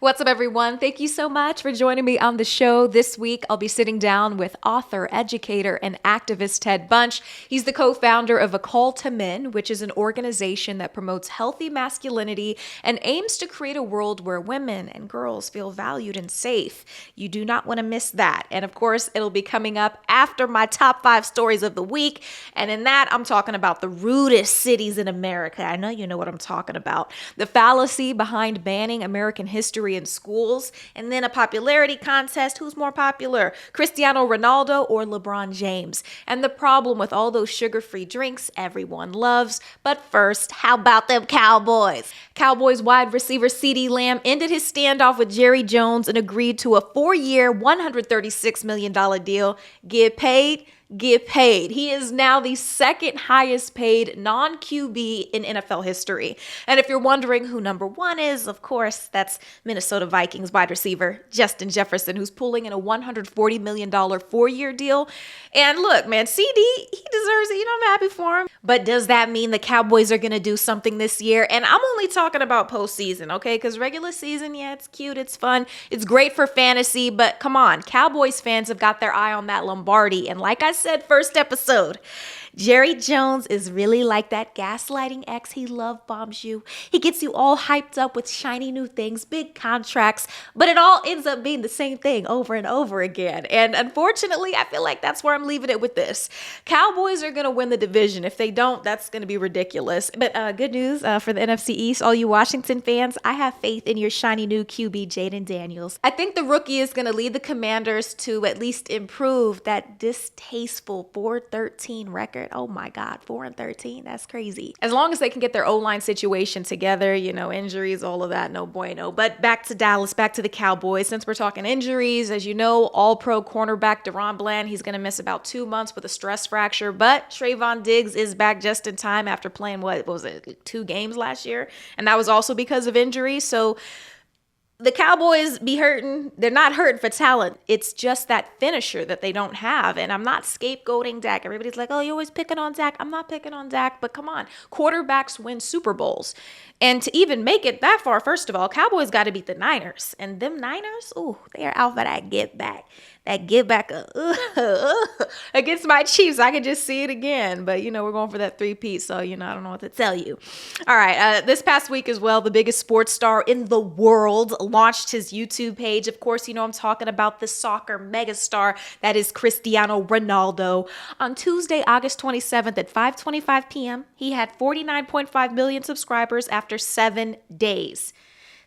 What's up, everyone? Thank you so much for joining me on the show. This week, I'll be sitting down with author, educator, and activist Ted Bunch. He's the co-founder of A Call to Men, which is an organization that promotes healthy masculinity and aims to create a world where women and girls feel valued and safe. You do not want to miss that. And of course, it'll be coming up after my top 5 stories of the week. And in that, I'm talking about the rudest cities in America. I know you know what I'm talking about. The fallacy behind banning American history in schools, and then a popularity contest. Who's more popular, Cristiano Ronaldo or LeBron James? And the problem with all those sugar-free drinks everyone loves. But first, how about them Cowboys? Cowboys wide receiver CeeDee Lamb ended his standoff with Jerry Jones and agreed to a 4-year, $136 million deal. Get paid? Get paid. He is now the second highest paid non-QB in NFL history. And if you're wondering who number 1 is, of course, that's Minnesota Vikings wide receiver Justin Jefferson, who's pulling in a $140 million 4-year deal. And look, man, CD, he deserves it. You know, I'm happy for him. But does that mean the Cowboys are going to do something this year? And I'm only talking about postseason, okay? Because regular season, yeah, it's cute, it's fun, it's great for fantasy, but come on, Cowboys fans have got their eye on that Lombardi. And like I said, first episode, Jerry Jones is really like that gaslighting ex. He love bombs you. He gets you all hyped up with shiny new things, big contracts, but it all ends up being the same thing over and over again. And unfortunately, I feel like that's where I'm leaving it with this. Cowboys are going to win the division. If they don't, that's going to be ridiculous. But good news for the NFC East, all you Washington fans, I have faith in your shiny new QB, Jaden Daniels. I think the rookie is going to lead the Commanders to at least improve that distasteful 4-13 record. Oh my God, 4-13, that's crazy. As long as they can get their O-line situation together, you know, injuries, all of that, no bueno. But back to Dallas, back to the Cowboys. Since we're talking injuries, as you know, all-pro cornerback Deron Bland, he's going to miss about 2 months with a stress fracture, but Trayvon Diggs is back just in time after playing, what was it, 2 games last year? And that was also because of injury. So the Cowboys be hurting. They're not hurting for talent. It's just that finisher that they don't have. And I'm not scapegoating Dak. Everybody's like, oh, you're always picking on Dak. I'm not picking on Dak, but come on. Quarterbacks win Super Bowls. And to even make it that far, first of all, Cowboys got to beat the Niners. And them Niners, ooh, they are out for that get back. That get back against my Chiefs. I can just see it again. But, you know, we're going for that 3-peat. So, you know, I don't know what to tell you. All right. This past week as well, the biggest sports star in the world launched his YouTube page. Of course, you know, I'm talking about the soccer megastar that is Cristiano Ronaldo. On Tuesday, August 27th at 5:25 p.m., he had 49.5 million subscribers after 7 days.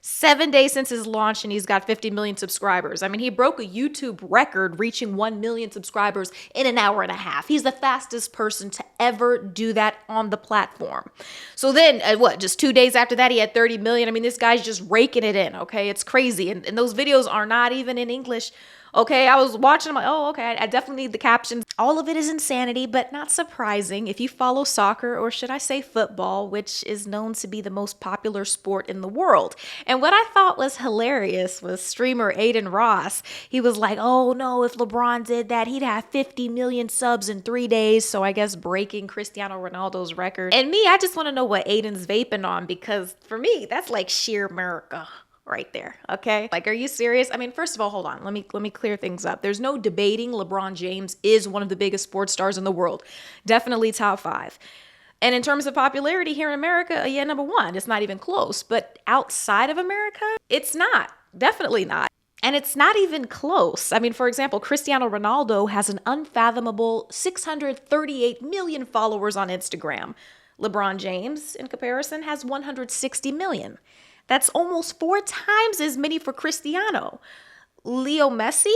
7 days since his launch, and he's got 50 million subscribers. I mean, he broke a YouTube record, reaching 1 million subscribers in an hour and a half. He's the fastest person to ever do that on the platform. So then, just 2 days after that, he had 30 million. I mean, this guy's just raking it in, okay? It's crazy. And those videos are not even in English. Okay, I was watching, I'm like, oh, okay, I definitely need the captions. All of it is insanity, but not surprising if you follow soccer, or should I say football, which is known to be the most popular sport in the world. And what I thought was hilarious was streamer Adin Ross. He was like, oh no, if LeBron did that, he'd have 50 million subs in 3 days. So I guess breaking Cristiano Ronaldo's record. And me, I just want to know what Adin's vaping on, because for me, that's like sheer America right there, okay? Like, are you serious? I mean, first of all, hold on. Let me clear things up. There's no debating LeBron James is one of the biggest sports stars in the world. Definitely top 5. And in terms of popularity here in America, yeah, number 1. It's not even close. But outside of America, it's not. Definitely not. And it's not even close. I mean, for example, Cristiano Ronaldo has an unfathomable 638 million followers on Instagram. LeBron James, in comparison, has 160 million. That's almost 4 times as many for Cristiano. Leo Messi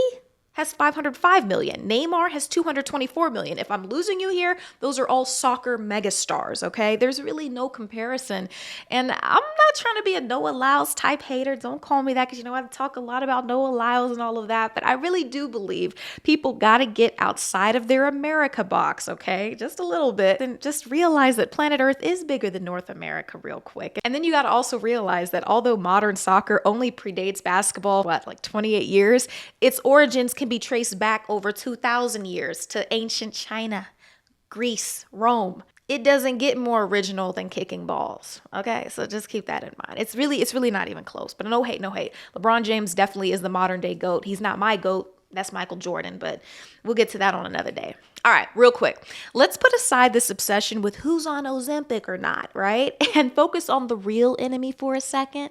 has 505 million. Neymar has 224 million. If I'm losing you here, those are all soccer megastars, okay? There's really no comparison. And I'm not trying to be a Noah Lyles type hater. Don't call me that, because, you know, I talk a lot about Noah Lyles and all of that. But I really do believe people got to get outside of their America box, okay? Just a little bit. And just realize that planet Earth is bigger than North America real quick. And then you got to also realize that although modern soccer only predates basketball, like 28 years, its origins can be traced back over 2,000 years to ancient China, Greece, Rome. it doesn't get more original than kicking balls. Okay, so just keep that in mind. It's really not even close. But no hate. LeBron James definitely is the modern day GOAT. He's not my GOAT. That's Michael Jordan, but we'll get to that on another day. All right, real quick. Let's put aside this obsession with who's on Ozempic or not, right? And focus on the real enemy for a second.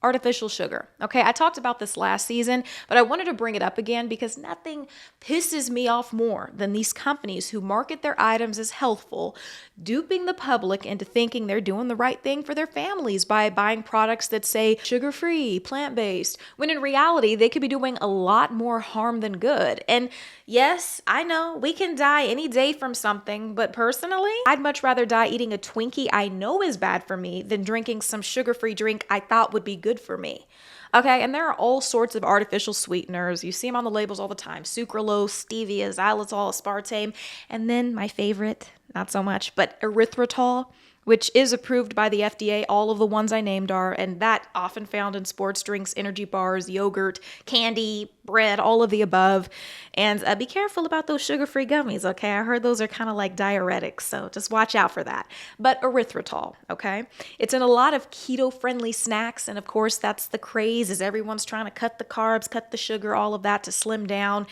Artificial sugar. Okay, I talked about this last season, but I wanted to bring it up again because nothing pisses me off more than these companies who market their items as healthful, duping the public into thinking they're doing the right thing for their families by buying products that say sugar-free, plant-based, when in reality, they could be doing a lot more harm than good. And yes, I know we can die any day from something, but personally, I'd much rather die eating a Twinkie I know is bad for me than drinking some sugar-free drink I thought would be good for me. Okay, and there are all sorts of artificial sweeteners. You see them on the labels all the time. Sucralose, stevia, xylitol, aspartame, and then my favorite, not so much, but erythritol, which is approved by the FDA. All of the ones I named are, and that often found in sports drinks, energy bars, yogurt, candy, bread, all of the above. And be careful about those sugar-free gummies, okay? I heard those are kind of like diuretics, so just watch out for that. But erythritol, okay? It's in a lot of keto-friendly snacks, and of course, that's the craze, is everyone's trying to cut the carbs, cut the sugar, all of that to slim down.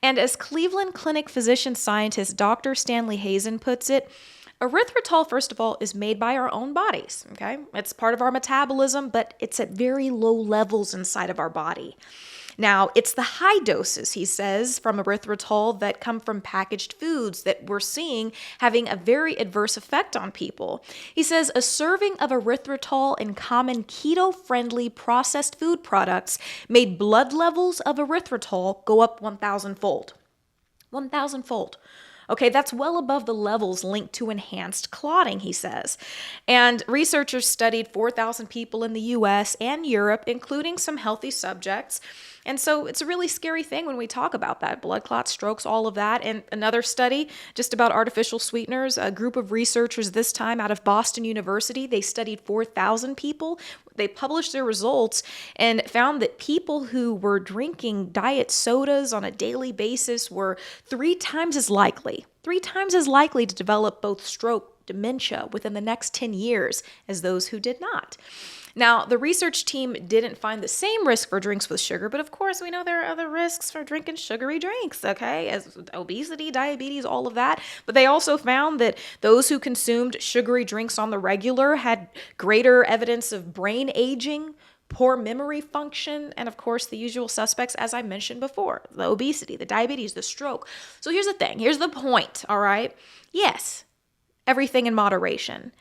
And as Cleveland Clinic physician scientist Dr. Stanley Hazen puts it, erythritol, first of all, is made by our own bodies, okay? It's part of our metabolism, but it's at very low levels inside of our body. Now, it's the high doses, he says, from erythritol that come from packaged foods that we're seeing having a very adverse effect on people. He says a serving of erythritol in common keto-friendly processed food products made blood levels of erythritol go up 1,000-fold. 1,000-fold. Okay, that's well above the levels linked to enhanced clotting, he says. And researchers studied 4,000 people in the US and Europe, including some healthy subjects. And so it's a really scary thing when we talk about that. Blood clots, strokes, all of that. And another study just about artificial sweeteners, a group of researchers this time out of Boston University, they studied 4,000 people. They published their results and found that people who were drinking diet sodas on a daily basis were 3 times as likely to develop both stroke, dementia within the next 10 years as those who did not. Now, the research team didn't find the same risk for drinks with sugar, but of course we know there are other risks for drinking sugary drinks, okay, as obesity, diabetes, all of that. But they also found that those who consumed sugary drinks on the regular had greater evidence of brain aging, poor memory function, and of course the usual suspects, as I mentioned before, the obesity, the diabetes, the stroke. So here's the thing, here's the point, all right? Yes, everything in moderation.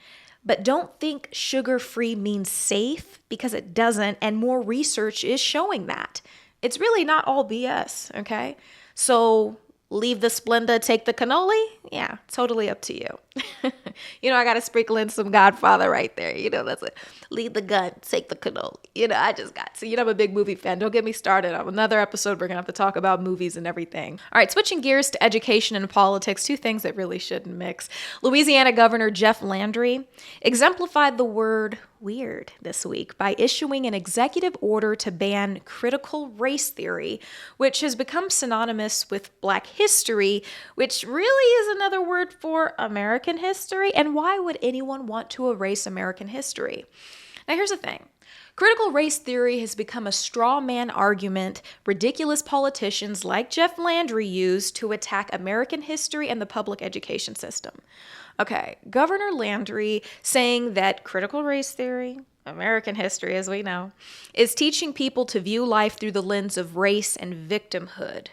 But don't think sugar-free means safe, because it doesn't, and more research is showing that. It's really not all BS, okay? So leave the Splenda, take the cannoli? Yeah, totally up to you. I got to sprinkle in some Godfather right there. That's it. Leave the gun, take the cannoli. I just got to. I'm a big movie fan. Don't get me started. On another episode, we're going to have to talk about movies and everything. All right, switching gears to education and politics, 2 things that really shouldn't mix. Louisiana Governor Jeff Landry exemplified the word weird this week by issuing an executive order to ban critical race theory, which has become synonymous with Black history, which really is another word for American history. And why would anyone want to erase American history? Now, here's the thing. Critical race theory has become a straw man argument ridiculous politicians like Jeff Landry use to attack American history and the public education system. Okay, Governor Landry saying that critical race theory, American history as we know, is teaching people to view life through the lens of race and victimhood.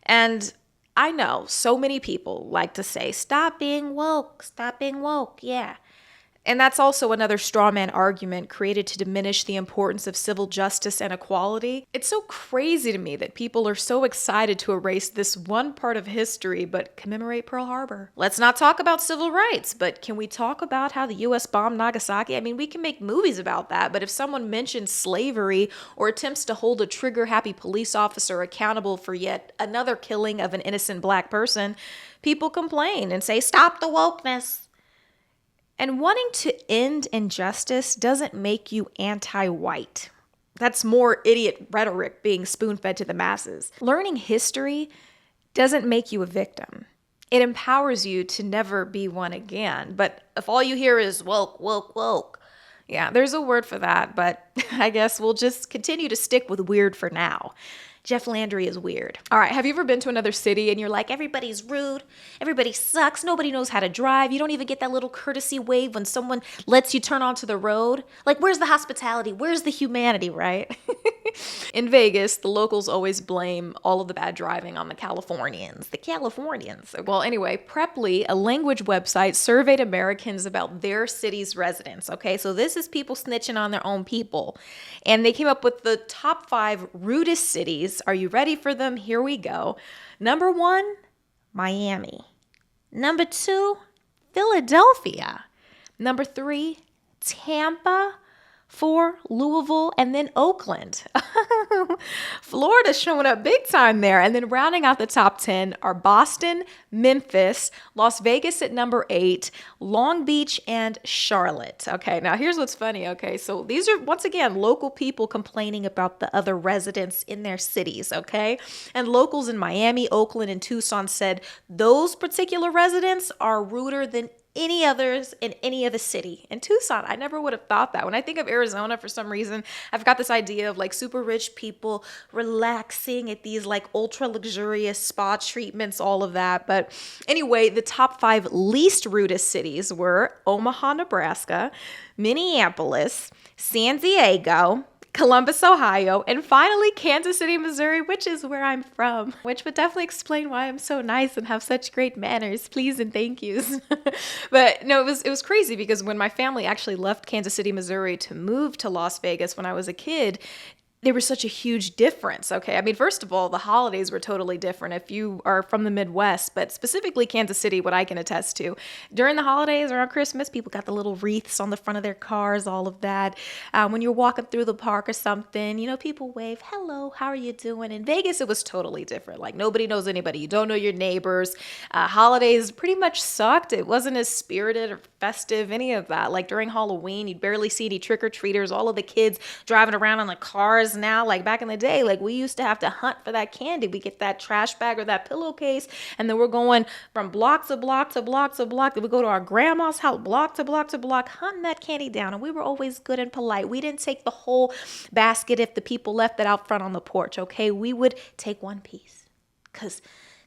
And I know so many people like to say, stop being woke, yeah. And that's also another straw man argument created to diminish the importance of civil justice and equality. It's so crazy to me that people are so excited to erase this one part of history but commemorate Pearl Harbor. Let's not talk about civil rights, but can we talk about how the U.S. bombed Nagasaki? I mean, we can make movies about that, but if someone mentions slavery or attempts to hold a trigger-happy police officer accountable for yet another killing of an innocent Black person, people complain and say, stop the wokeness. And wanting to end injustice doesn't make you anti-white. That's more idiot rhetoric being spoon-fed to the masses. Learning history doesn't make you a victim. it empowers you to never be one again. But if all you hear is woke, woke, woke, yeah, there's a word for that, but I guess we'll just continue to stick with weird for now. Jeff Landry is weird. All right, have you ever been to another city and you're like, everybody's rude, everybody sucks, nobody knows how to drive, you don't even get that little courtesy wave when someone lets you turn onto the road? Like, where's the hospitality? Where's the humanity, right? In Vegas, the locals always blame all of the bad driving on the Californians. The Californians. Well, anyway, Preply, a language website, surveyed Americans about their city's residents, okay? So this is people snitching on their own people. And they came up with the top 5 rudest cities. Are you ready for them? Here we go. Number 1, Miami. Number 2, Philadelphia. Number 3, Tampa. 4, Louisville, and then Oakland. Florida's showing up big time there. And then rounding out the top 10 are Boston, Memphis, Las Vegas at number 8, Long Beach, and Charlotte. Okay, now here's what's funny. Okay, so these are, once again, local people complaining about the other residents in their cities, okay? And locals in Miami, Oakland, and Tucson said those particular residents are ruder than any others in any other city. In Tucson, I never would have thought that. When I think of Arizona, for some reason, I've got this idea of like super rich people relaxing at these like ultra luxurious spa treatments, all of that. But anyway, the top 5 least rudest cities were Omaha, Nebraska, Minneapolis, San Diego, Columbus, Ohio, and finally Kansas City, Missouri, which is where I'm from, which would definitely explain why I'm so nice and have such great manners. Please and thank yous. But no, it was crazy because when my family actually left Kansas City, Missouri to move to Las Vegas when I was a kid, there was such a huge difference, okay? I mean, first of all, the holidays were totally different if you are from the Midwest, but specifically Kansas City, what I can attest to. During the holidays, around Christmas, people got the little wreaths on the front of their cars, all of that. When you're walking through the park or something, you know, people wave, hello, how are you doing? In Vegas, it was totally different. Like, nobody knows anybody. You don't know your neighbors. Holidays pretty much sucked. It wasn't as spirited or festive, any of that. Like, during Halloween, you'd barely see any trick-or-treaters. All of the kids driving around on the cars now. Like back in the day, like we used to have to hunt for that candy. We get that trash bag or that pillowcase, and then we're going from block to block to block to block. We go to our grandma's house, block to block to block, hunting that candy down. And we were always good and polite. We didn't take the whole basket if the people left it out front on the porch, okay? We would take one piece because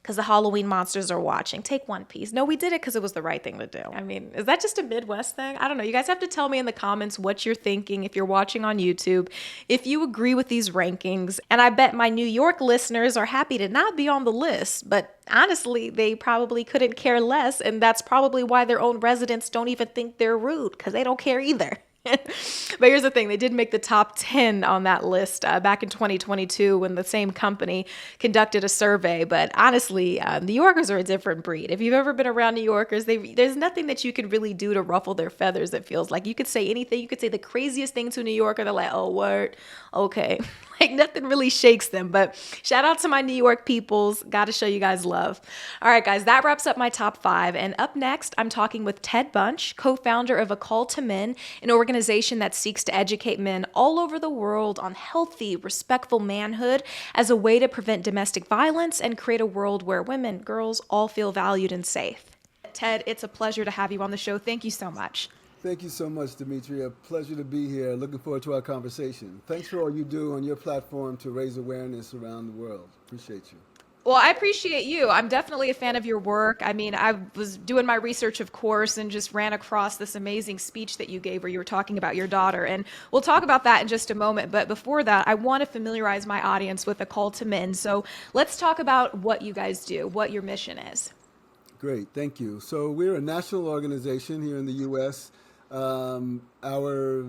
the Halloween monsters are watching. Take one piece. No, we did it because it was the right thing to do. I mean, is that just a Midwest thing? I don't know. You guys have to tell me in the comments what you're thinking if you're watching on YouTube, if you agree with these rankings. And I bet my New York listeners are happy to not be on the list, but honestly, they probably couldn't care less. And that's probably why their own residents don't even think they're rude, because they don't care either. But here's the thing, they did make the top 10 on that list back in 2022 when the same company conducted a survey. But honestly, New Yorkers are a different breed. If you've ever been around New Yorkers, there's nothing that you can really do to ruffle their feathers, it feels like. You could say anything. You could say the craziest thing to a New Yorker. They're like, oh, word, okay. Like nothing really shakes them. But shout out to my New York peoples. Got to show you guys love. All right, guys, that wraps up my top 5. And up next, I'm talking with Ted Bunch, co-founder of A Call to Men, an organization that seeks to educate men all over the world on healthy, respectful manhood as a way to prevent domestic violence and create a world where women, girls, all feel valued and safe. Ted, it's a pleasure to have you on the show. Thank you so much. Thank you so much, Demetria. Pleasure to be here. Looking forward to our conversation. Thanks for all you do on your platform to raise awareness around the world. Appreciate you. Well, I appreciate you. I'm definitely a fan of your work. I mean, I was doing my research, of course, and just ran across this amazing speech that you gave where you were talking about your daughter. And we'll talk about that in just a moment. But before that, I want to familiarize my audience with A Call to Men. So let's talk about what you guys do, what your mission is. Great. Thank you. So we're a national organization here in the U.S. Our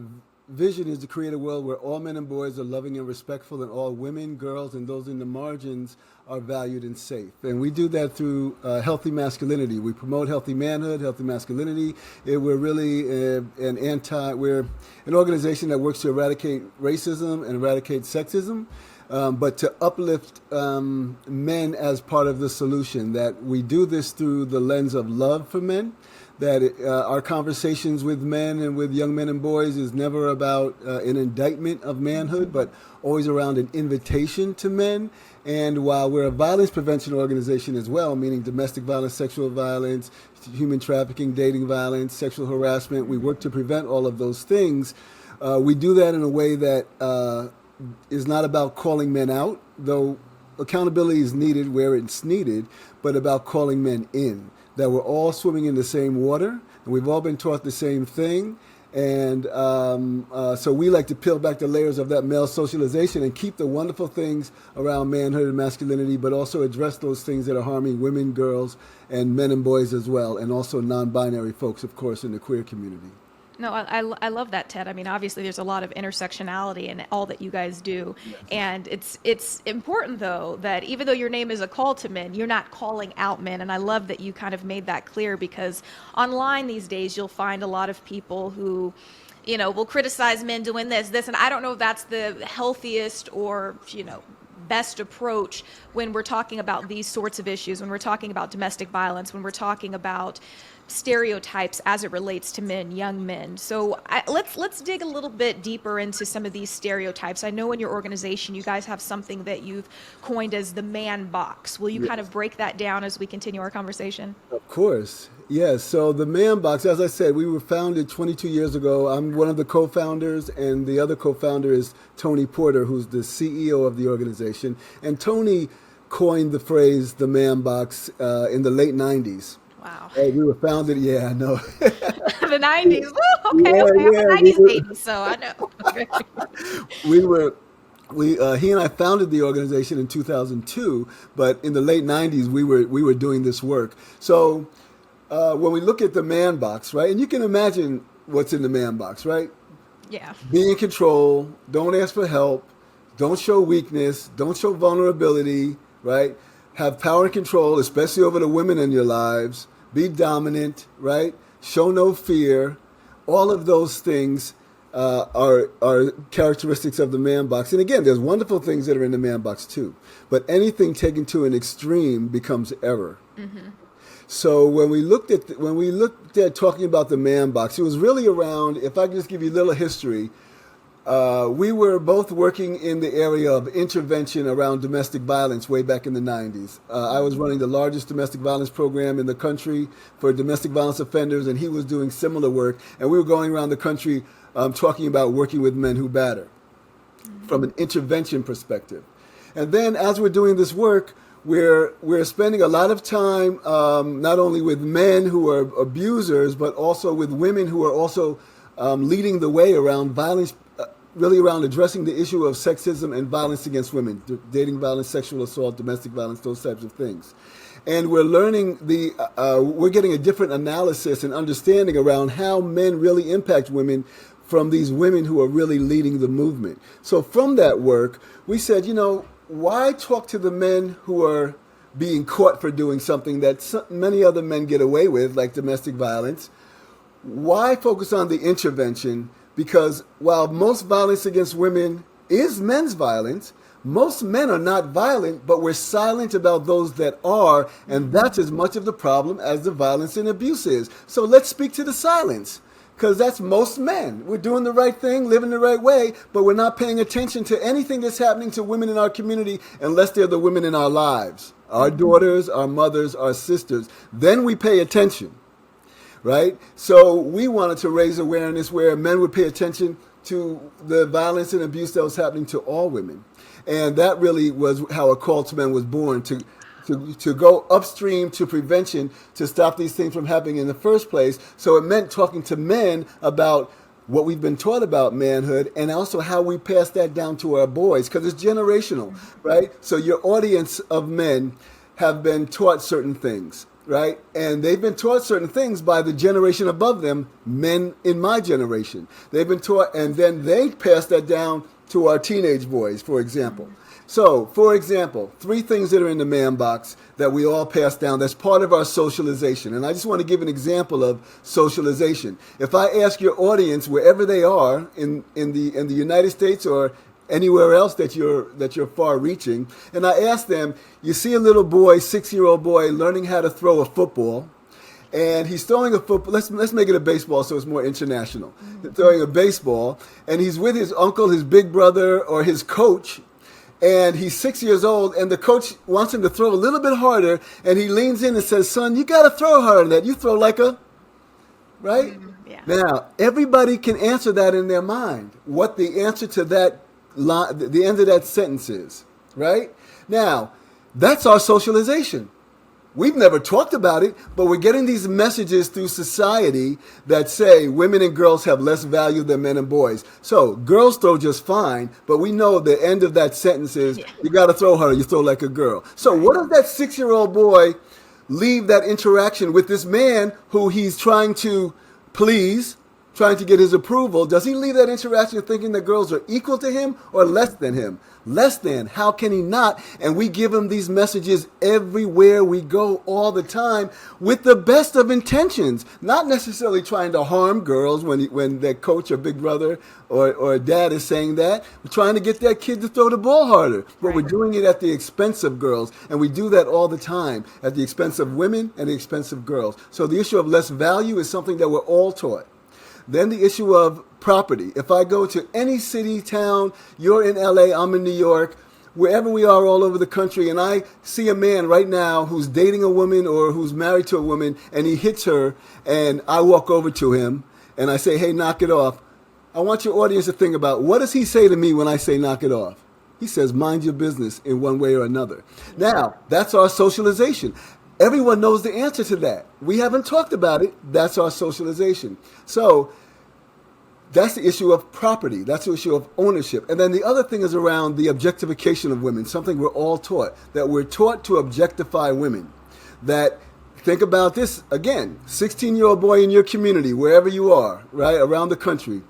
vision is to create a world where all men and boys are loving and respectful, and all women, girls, and those in the margins are valued and safe. And we do that through healthy masculinity. We promote healthy manhood, healthy masculinity. We're really we're an organization that works to eradicate racism and eradicate sexism, but to uplift men as part of the solution. That we do this through the lens of love for men, that our conversations with men and with young men and boys is never about an indictment of manhood, but always around an invitation to men. And while we're a violence prevention organization as well, meaning domestic violence, sexual violence, human trafficking, dating violence, sexual harassment, we work to prevent all of those things. We do that in a way that is not about calling men out, though accountability is needed where it's needed, but about calling men in, that we're all swimming in the same water, and we've all been taught the same thing. And so we like to peel back the layers of that male socialization and keep the wonderful things around manhood and masculinity, but also address those things that are harming women, girls, and men and boys as well, and also non-binary folks, of course, in the queer community. No, I love that, Ted. I mean, obviously, there's a lot of intersectionality in all that you guys do. Yes. And it's important, though, that even though your name is a call to men, you're not calling out men. And I love that you kind of made that clear, because online these days, you'll find a lot of people who, you know, will criticize men doing this. And I don't know if that's the healthiest or, you know, best approach when we're talking about these sorts of issues, when we're talking about domestic violence, when we're talking about stereotypes as it relates to men, young men. So let's dig a little bit deeper into some of these stereotypes. I know in your organization you guys have something that you've coined as the man box. Will you kind of break that down as we continue our conversation? Of course. Yes. So the man box, as I said, we were founded 22 years ago. I'm one of the co-founders, and the other co-founder is Tony Porter, who's the CEO of the organization. And Tony coined the phrase the man box in the late 90s. Wow. We were founded, yeah, I know. The 90s. Woo, okay, I'm a 90s baby, so I know. Okay. He and I founded the organization in 2002, but in the late 90s, we were doing this work. So when we look at the man box, right, and you can imagine what's in the man box, right? Yeah. Be in control, don't ask for help, don't show weakness, don't show vulnerability, right? Have power and control, especially over the women in your lives. Be dominant, right? Show no fear. All of those things are characteristics of the man box. And again, there's wonderful things that are in the man box too. But anything taken to an extreme becomes error. Mm-hmm. So when we looked at talking about the man box, it was really around, if I can just give you a little history, we were both working in the area of intervention around domestic violence way back in the 90s. I was running the largest domestic violence program in the country for domestic violence offenders, and he was doing similar work. And we were going around the country talking about working with men who batter from an intervention perspective. And then as we're doing this work, we're spending a lot of time not only with men who are abusers, but also with women who are also leading the way around violence, really around addressing the issue of sexism and violence against women, dating violence, sexual assault, domestic violence, those types of things. And we're learning we're getting a different analysis and understanding around how men really impact women from these women who are really leading the movement. So from that work, we said, you know, why talk to the men who are being caught for doing something that many other men get away with, like domestic violence? Why focus on the intervention? Because while most violence against women is men's violence, most men are not violent, but we're silent about those that are, and that's as much of the problem as the violence and abuse is. So let's speak to the silence, because that's most men. We're doing the right thing, living the right way, but we're not paying attention to anything that's happening to women in our community unless they're the women in our lives, our daughters, our mothers, our sisters. Then we pay attention. Right? So we wanted to raise awareness where men would pay attention to the violence and abuse that was happening to all women. And that really was how A Call to Men was born, to go upstream to prevention, to stop these things from happening in the first place. So it meant talking to men about what we've been taught about manhood, and also how we pass that down to our boys, because it's generational, right? So your audience of men have been taught certain things. Right? And they've been taught certain things by the generation above them, men in my generation. They've been taught, and then they pass that down to our teenage boys, for example. So, for example, 3 things that are in the man box that we all pass down that's part of our socialization. And I just want to give an example of socialization. If I ask your audience, wherever they are in the United States or anywhere else that you're far reaching, and I asked them, you see a little boy, 6-year-old boy, learning how to throw a football, and he's throwing a football. Let's make it a baseball so it's more international. He's throwing a baseball, and he's with his uncle, his big brother, or his coach, and he's 6 years old, and the coach wants him to throw a little bit harder, and he leans in and says, "Son, you got to throw harder than that. You throw like a," right? Yeah. Now, everybody can answer that in their mind, what the answer to that the end of that sentence is, right? Now, that's our socialization. We've never talked about it, but we're getting these messages through society that say women and girls have less value than men and boys. So girls throw just fine, but we know the end of that sentence is, you got to throw harder, you throw like a girl. So what does that 6-year-old boy leave that interaction with this man who he's trying to please, trying to get his approval? Does he leave that interaction thinking that girls are equal to him or less than him? Less than. How can he not? And we give him these messages everywhere we go all the time with the best of intentions, not necessarily trying to harm girls when their coach or big brother or dad is saying that. We're trying to get that kid to throw the ball harder, but we're doing it at the expense of girls, and we do that all the time, at the expense of women and the expense of girls. So the issue of less value is something that we're all taught. Then the issue of property. If I go to any city, town, you're in LA, I'm in New York, wherever we are all over the country, and I see a man right now who's dating a woman or who's married to a woman, and he hits her, and I walk over to him, and I say, "Hey, knock it off." I want your audience to think about, what does he say to me when I say knock it off? He says, "Mind your business," in one way or another. Now, that's our socialization. Everyone knows the answer to that. We haven't talked about it. That's our socialization. So that's the issue of property. That's the issue of ownership. And then the other thing is around the objectification of women, something we're all taught, that we're taught to objectify women. That, think about this again, 16-year-old boy in your community, wherever you are, right, around the country.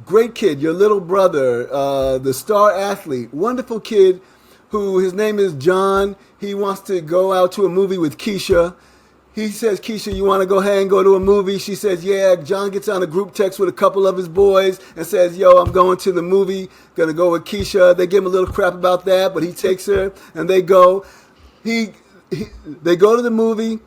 Great kid, your little brother, the star athlete, wonderful kid, who his name is John. He wants to go out to a movie with Keisha. He says, "Keisha, you want to go to a movie?" She says, "Yeah." John gets on a group text with a couple of his boys and says, "Yo, I'm going to the movie. Going to go with Keisha." They give him a little crap about that, but he takes her and they go. They go to the movie.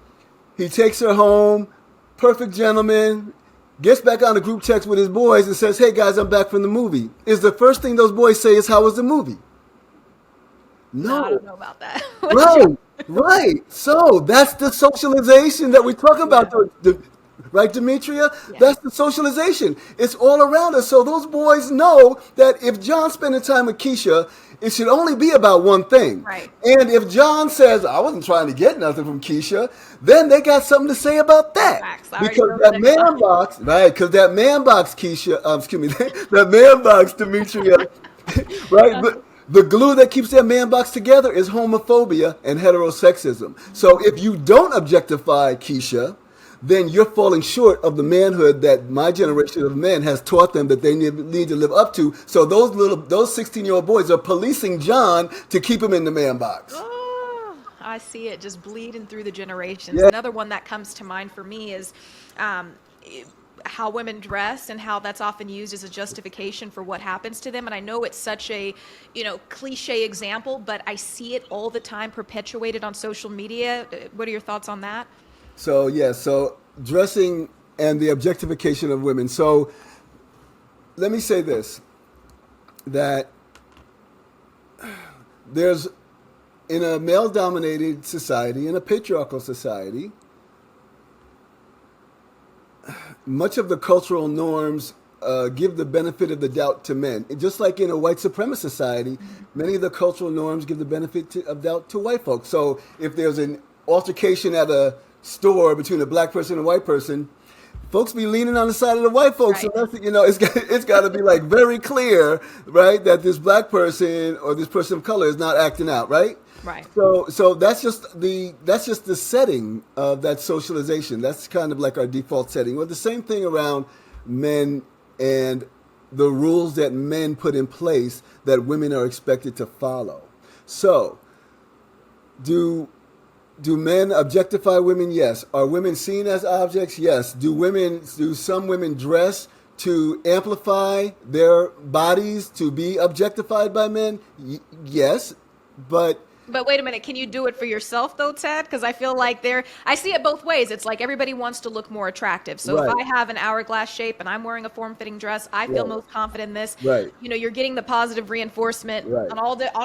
He takes her home. Perfect gentleman. Gets back on the group text with his boys and says, "Hey guys, I'm back from the movie." Is the first thing those boys say is, "How was the movie?" No. I don't know about that. Right. So that's the socialization that we talk about, right, Demetria? Yeah. That's the socialization. It's all around us. So those boys know that if John's spending time with Keisha, it should only be about one thing. Right. And if John says, "I wasn't trying to get nothing from Keisha," then they got something to say about that. Because that man box, right? Because that man box, Keisha, that man box, Demetria, right? But the glue that keeps that man box together is homophobia and heterosexism. So if you don't objectify Keisha, then you're falling short of the manhood that my generation of men has taught them that they need to live up to. So those 16-year-old boys are policing John to keep him in the man box. Oh, I see it just bleeding through the generations. Yeah. Another one that comes to mind for me is how women dress and how that's often used as a justification for what happens to them. And I know it's such a, cliche example, but I see it all the time perpetuated on social media. What are your thoughts on that? So dressing and the objectification of women. So let me say this, that there's, in a male-dominated society, in a patriarchal society, much of the cultural norms give the benefit of the doubt to men. Just like in a white supremacist society, many of the cultural norms give the benefit of doubt to white folks. So if there's an altercation at a store between a black person and a white person, folks be leaning on the side of the white folks. Right. So that's, it's got to be like very clear, right, that this black person or this person of color is not acting out, right? Right. So that's just the setting of that socialization. That's kind of like our default setting. Well, the same thing around men and the rules that men put in place that women are expected to follow. So, do men objectify women? Yes. Are women seen as objects? Yes. Do some women dress to amplify their bodies to be objectified by men? Yes. But But wait a minute, can you do it for yourself though, Ted? Because I feel like I see it both ways. It's like everybody wants to look more attractive. So if Right, I have an hourglass shape and I'm wearing a form-fitting dress, I feel right, most confident in this. right, You're getting the positive reinforcement right. on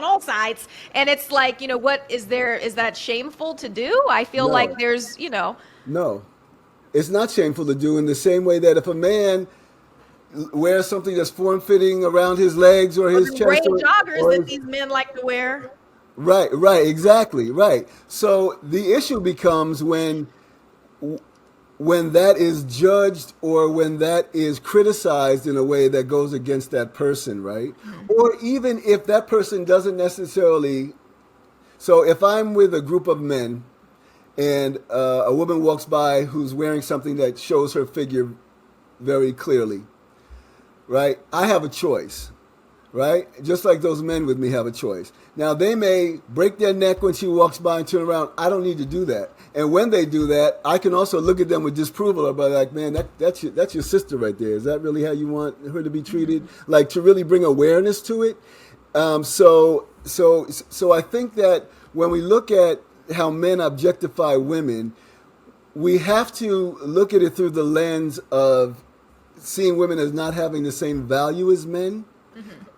all sides. And it's like, what is that shameful to do? I feel like No, there's. no. It's not shameful to do in the same way that if a man wears something that's form-fitting around his legs or Or his the gray chest joggers or that his, these men like to wear. right, right, exactly, right. So the issue becomes when that is judged or when that is criticized in a way that goes against that person, right? Or even if that person doesn't necessarily. So if I'm with a group of men and a woman walks by who's wearing something that shows her figure very clearly, right? I have a choice, right? Just like those men with me have a choice. Now, they may break their neck when she walks by and turn around. I don't need to do that. And when they do that, I can also look at them with disapproval or be like, man, that's your sister right there. Is that really how you want her to be treated? Like, to really bring awareness to it. So I think that when we look at how men objectify women, we have to look at it through the lens of seeing women as not having the same value as men,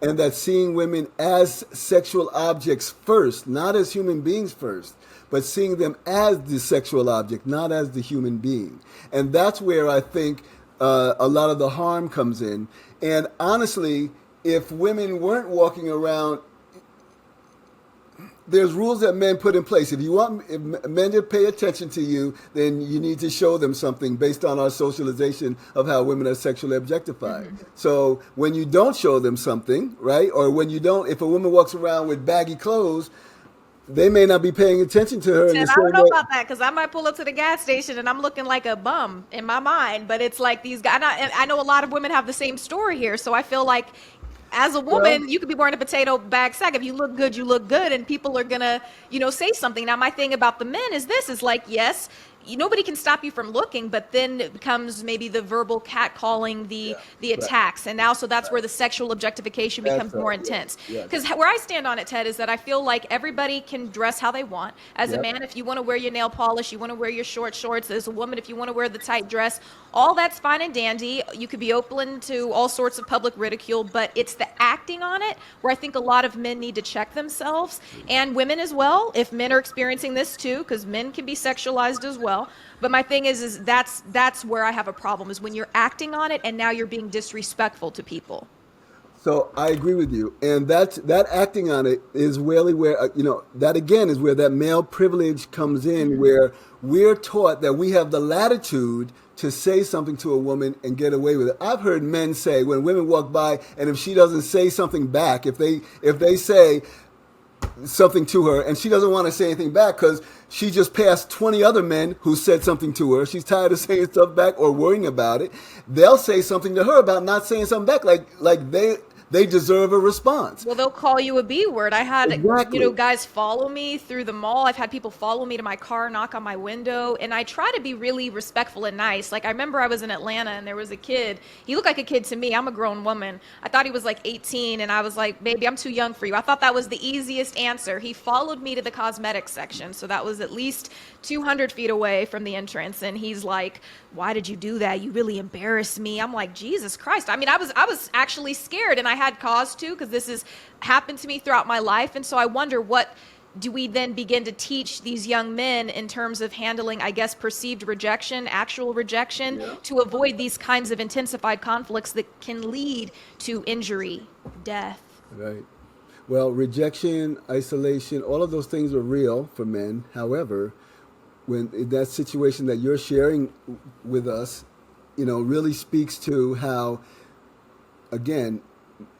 and that seeing women as sexual objects first, not as human beings first, but seeing them as the sexual object, not as the human being. And that's where I think a lot of the harm comes in. And honestly, if women weren't walking around, there's rules that men put in place. If men to pay attention to you, then you need to show them something based on our socialization of how women are sexually objectified. So when you don't show them something, right, or when you don't, if a woman walks around with baggy clothes, they may not be paying attention to her in the And I same don't know way. about that because I might pull up to the gas station and I'm looking like a bum in my mind. But it's like these guys, and I know a lot of women have the same story here. So I feel like as a Well, woman, you could be wearing a potato bag sack. If you look good, you look good, and people are gonna say something. Now, my thing about the men is like, yes, nobody can stop you from looking, but then it becomes maybe the verbal catcalling, yeah, the right, attacks, and now so that's where right. the sexual objectification That's becomes right. more Yeah, intense. yeah, Because where I stand on it, Ted, is that I feel like everybody can dress how they want. As a yep, man, if you want to wear your nail polish, you want to wear your short shorts. As a woman, if you want to wear the tight dress, all that's fine and dandy. You could be open to all sorts of public ridicule, but it's the acting on it where I think a lot of men need to check themselves, and women as well, if men are experiencing this too, because men can be sexualized as well. But my thing is that's where I have a problem, is when you're acting on it and now you're being disrespectful to people. So I agree with you, and that acting on it is really where that again is where that male privilege comes in, where we're taught that we have the latitude to say something to a woman and get away with it. I've heard men say when women walk by, and if she doesn't say something back, if they say something to her and she doesn't want to say anything back because she just passed 20 other men who said something to her, she's tired of saying stuff back or worrying about it, they'll say something to her about not saying something back, like they deserve a response. Well, they'll call you a B word. I had, Exactly. guys follow me through the mall. I've had people follow me to my car, knock on my window, and I try to be really respectful and nice. Like, I remember I was in Atlanta and there was a kid. He looked like a kid to me. I'm a grown woman. I thought he was like 18, and I was like, baby, I'm too young for you. I thought that was the easiest answer. He followed me to the cosmetics section, so that was at least 200 feet away from the entrance, and he's like, why did you do that? You really embarrassed me. I'm like, Jesus Christ. I mean, I was actually scared, and I had cause to, because this has happened to me throughout my life. And so I wonder, what do we then begin to teach these young men in terms of handling, I guess, perceived rejection, actual rejection, Yeah. to avoid these kinds of intensified conflicts that can lead to injury, death? Right. Well, rejection, isolation, all of those things are real for men. However, when in that situation that you're sharing with us, really speaks to how, again,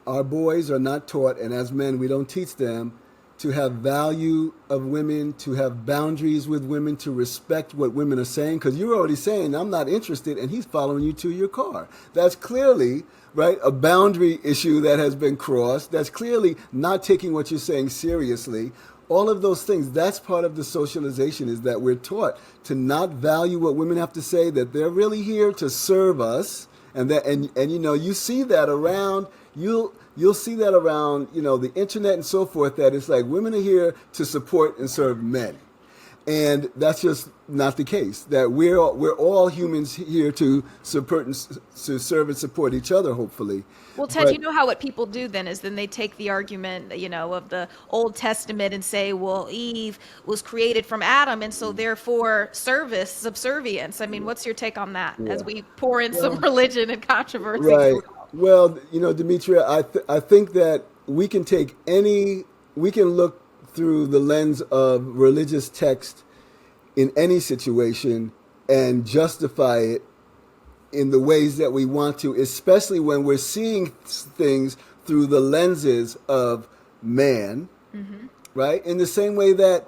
our boys are not taught, and as men, we don't teach them to have value of women, to have boundaries with women, to respect what women are saying. Because you're already saying, I'm not interested, and he's following you to your car. That's clearly, right, a boundary issue that has been crossed. That's clearly not taking what you're saying seriously. All of those things, that's part of the socialization, is that we're taught to not value what women have to say, that they're really here to serve us. And you see that around. you'll see that around, the internet and so forth, that it's like women are here to support and serve men. And that's just not the case. That we're all humans here to support and to serve and support each other, hopefully. Well, Ted, But you know how what people do then is then they take the argument, of the Old Testament and say, well, Eve was created from Adam, and so therefore service, subservience. I mean, what's your take on that yeah, as we pour in some well, religion and controversy right. throughout? Well, Demetria, I think that we can look through the lens of religious text in any situation and justify it in the ways that we want to, especially when we're seeing things through the lenses of man, right? In the same way that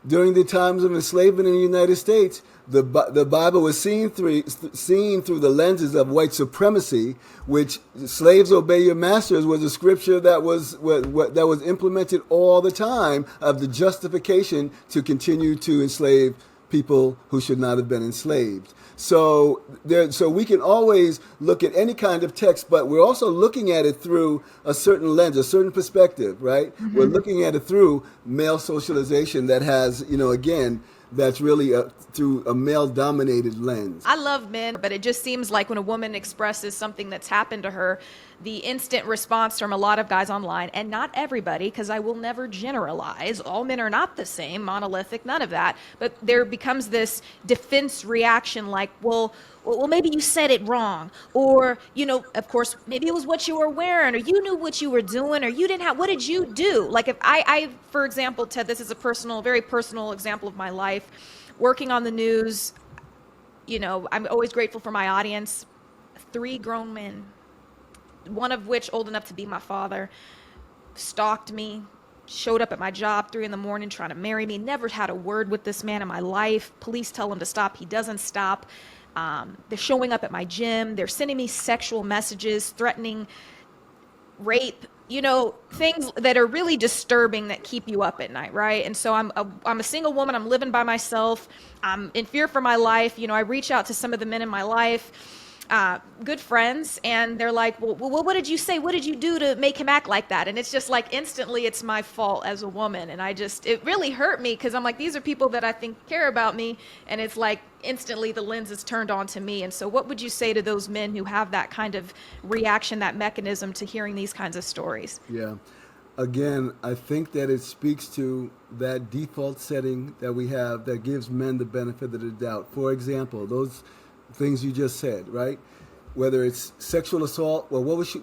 during the times of enslavement in the United States, the Bible was seen through the lenses of white supremacy, which slaves obey your masters was a scripture that was implemented all the time of the justification to continue to enslave people who should not have been enslaved. So we can always look at any kind of text, but we're also looking at it through a certain lens, a certain perspective, right? We're looking at it through male socialization that has, again, that's really through a male-dominated lens. I love men, but it just seems like when a woman expresses something that's happened to her, the instant response from a lot of guys online, and not everybody, because I will never generalize, all men are not the same, monolithic, none of that, but there becomes this defense reaction like, well, maybe you said it wrong, or, of course, maybe it was what you were wearing, or you knew what you were doing, or you didn't have, what did you do? Like if I for example, Ted, this is a very personal example of my life, working on the news, I'm always grateful for my audience. 3 grown men, one of which old enough to be my father, stalked me, showed up at my job 3 a.m. trying to marry me, never had a word with this man in my life. Police tell him to stop, he doesn't stop. They're showing up at my gym, they're sending me sexual messages, threatening rape, things that are really disturbing that keep you up at night, right? And so I'm a single woman, I'm living by myself, I'm in fear for my life. I reach out to some of the men in my life, good friends, and they're like, well, what did you say? What did you do to make him act like that? And it's just like instantly it's my fault as a woman. And it really hurt me because I'm like, these are people that I think care about me. And it's like instantly the lens is turned on to me. And so what would you say to those men who have that kind of reaction, that mechanism to hearing these kinds of stories? Yeah. Again, I think that it speaks to that default setting that we have that gives men the benefit of the doubt. For example, those things you just said, right? Whether it's sexual assault, well, what was she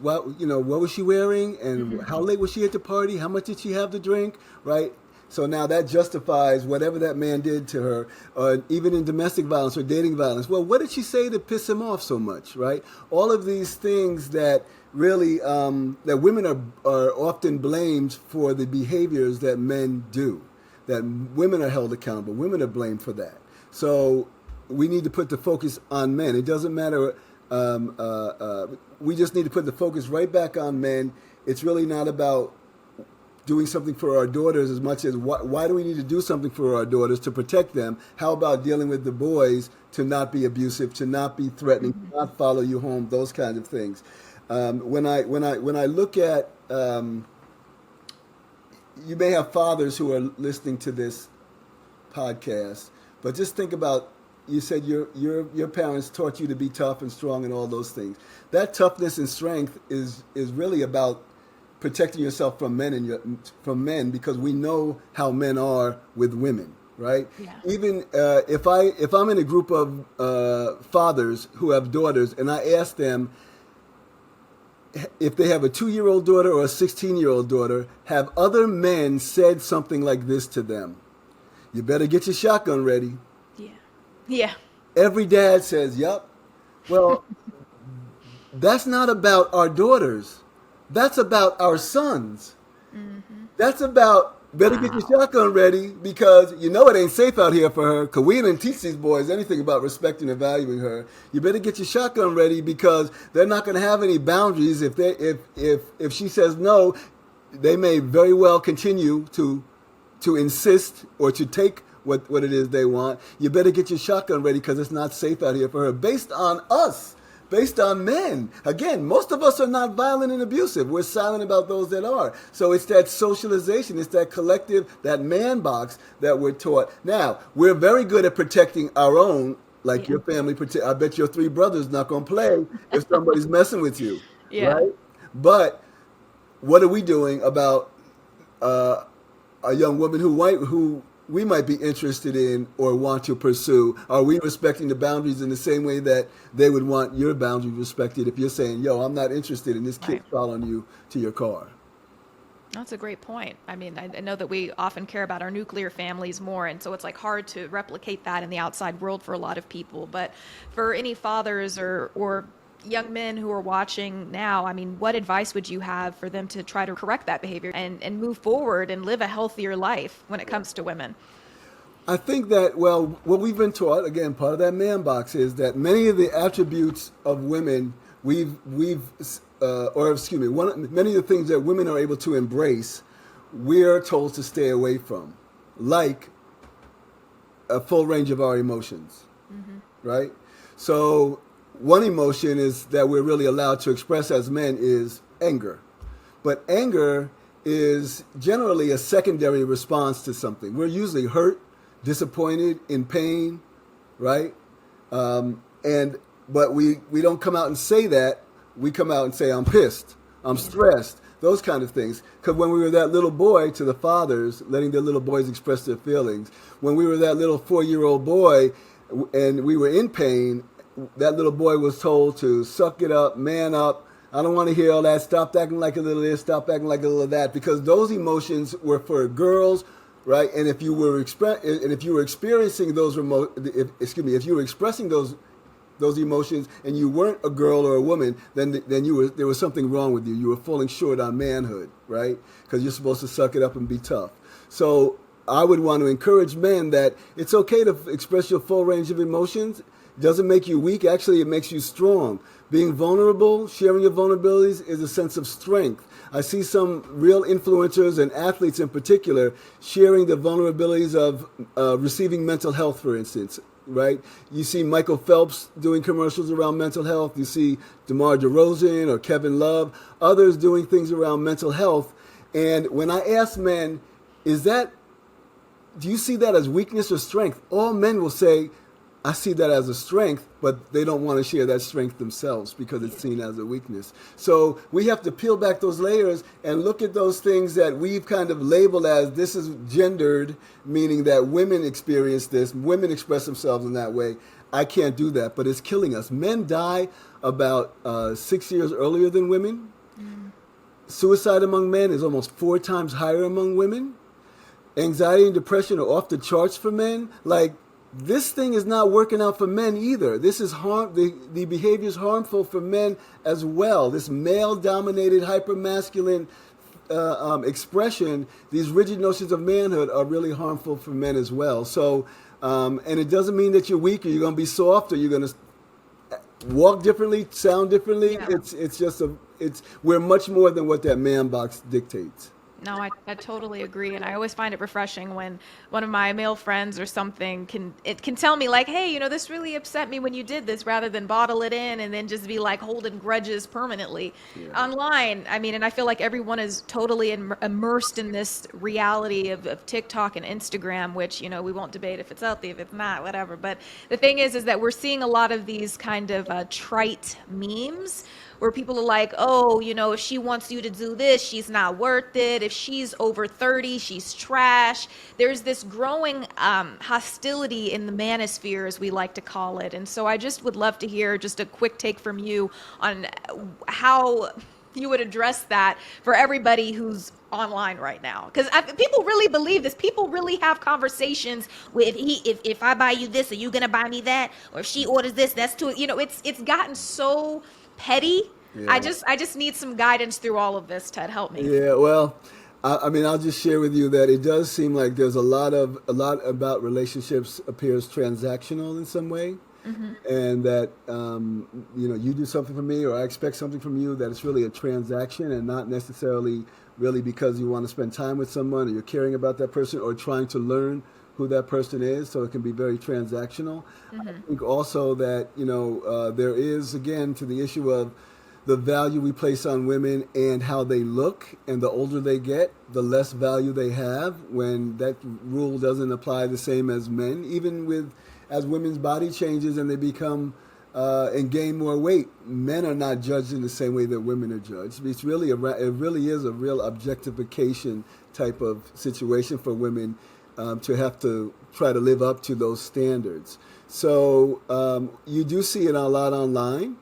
wearing, and how late was she at the party? How much did she have to drink, right? So now that justifies whatever that man did to her, even in domestic violence or dating violence. Well, what did she say to piss him off so much, right? All of these things that really that women are often blamed for the behaviors that men do, that women are held accountable. Women are blamed for that. So we need to put the focus on men. It doesn't matter. We just need to put the focus right back on men. It's really not about doing something for our daughters as much as why do we need to do something for our daughters to protect them? How about dealing with the boys to not be abusive, to not be threatening, to not follow you home, those kinds of things. When I look at, you may have fathers who are listening to this podcast, but just think about, you said your parents taught you to be tough and strong and all those things. That toughness and strength is really about protecting yourself from men because we know how men are with women, right? Yeah. Even if I'm in a group of fathers who have daughters and I ask them if they have a 2-year-old daughter or a 16-year-old daughter, have other men said something like this to them? You better get your shotgun ready. Yeah. Every dad says, yep. Well, that's not about our daughters. That's about our sons. Mm-hmm. That's about, better get your shotgun ready because you know it ain't safe out here for her because we didn't teach these boys anything about respecting and valuing her. You better get your shotgun ready because they're not going to have any boundaries. If she says no, they may very well continue to insist or to take what it is they want. You better get your shotgun ready because it's not safe out here for her based on us based on men. Again, most of us are not violent and abusive. We're silent about those that are. So it's that socialization, it's that collective, that man box that we're taught. Now, we're very good at protecting our own, like your family. I bet your three brothers not going to play if somebody's messing with you, Yeah. right? But what are we doing about a young woman who we might be interested in or want to pursue? Are we respecting the boundaries in the same way that they would want your boundaries respected if you're saying, yo, I'm not interested in this kid following you to your car? That's a great point. I mean, I know that we often care about our nuclear families more, and so it's like hard to replicate that in the outside world for a lot of people. But for any fathers or young men who are watching now, I mean, what advice would you have for them to try to correct that behavior and move forward and live a healthier life when it comes to women? I think that, well, what we've been taught, again, part of that man box is that many of the attributes of women many of the things that women are able to embrace, we're told to stay away from, like a full range of our emotions, right? So one emotion is that we're really allowed to express as men is anger. But anger is generally a secondary response to something. We're usually hurt, disappointed, in pain, right? But we don't come out and say that. We come out and say, I'm pissed, I'm stressed, those kind of things. Because when we were that little boy, to the fathers, letting their little boys express their feelings, when we were that little 4-year-old boy and we were in pain, that little boy was told to suck it up, man up. I don't want to hear all that. Stop acting like a little this, stop acting like a little that, because those emotions were for girls, right? And if you were experiencing those if you were expressing those emotions and you weren't a girl or a woman, then there was something wrong with you. You were falling short on manhood, right? Because you're supposed to suck it up and be tough. So I would want to encourage men that it's okay to express your full range of emotions. Doesn't make you weak. Actually, it makes you strong. Being vulnerable, sharing your vulnerabilities is a sense of strength. I see some real influencers and athletes in particular sharing the vulnerabilities of receiving mental health, for instance, right? You see Michael Phelps doing commercials around mental health. You see DeMar DeRozan or Kevin Love, others doing things around mental health. And when I ask men, do you see that as weakness or strength? All men will say, I see that as a strength, but they don't want to share that strength themselves because it's seen as a weakness. So we have to peel back those layers and look at those things that we've kind of labeled as this is gendered, meaning that women experience this, women express themselves in that way. I can't do that, but it's killing us. Men die about 6 years earlier than women. Suicide among men is almost 4 times higher among women. Anxiety and depression are off the charts for men. Like, this thing is not working out for men either. This is the behavior is harmful for men as well. This male-dominated, hyper-masculine expression, these rigid notions of manhood are really harmful for men as well. So, and it doesn't mean that you're weak or you're going to be soft or you're going to walk differently, sound differently. Yeah. We're much more than what that man box dictates. No, I totally agree, and I always find it refreshing when one of my male friends or something can tell me like, hey, this really upset me when you did this, rather than bottle it in and then just be like holding grudges permanently online. I mean, and I feel like everyone is totally immersed in this reality of TikTok and Instagram, which we won't debate if it's healthy, if it's not, whatever. But the thing is that we're seeing a lot of these kind of trite memes where people are like, oh, if she wants you to do this, she's not worth it. If she's over 30, she's trash. There's this growing hostility in the manosphere, as we like to call it. And so I just would love to hear just a quick take from you on how you would address that for everybody who's online right now, because people really believe this. People really have conversations with if I buy you this, are you gonna buy me that? Or if she orders this, that's too. It's gotten so petty. Yeah. I just need some guidance through all of this. Ted, help me. Yeah, well, I mean, I'll just share with you that it does seem like there's a lot about relationships appears transactional in some way, and that you do something for me or I expect something from you, that it's really a transaction and not necessarily really because you want to spend time with someone or you're caring about that person or trying to learn who that person is, so it can be very transactional. I think also that, there is, again, to the issue of the value we place on women and how they look, and the older they get, the less value they have, when that rule doesn't apply the same as men. Even as women's body changes and they become and gain more weight, men are not judged in the same way that women are judged. It really is a real objectification type of situation for women to have to try to live up to those standards. So you do see it a lot online.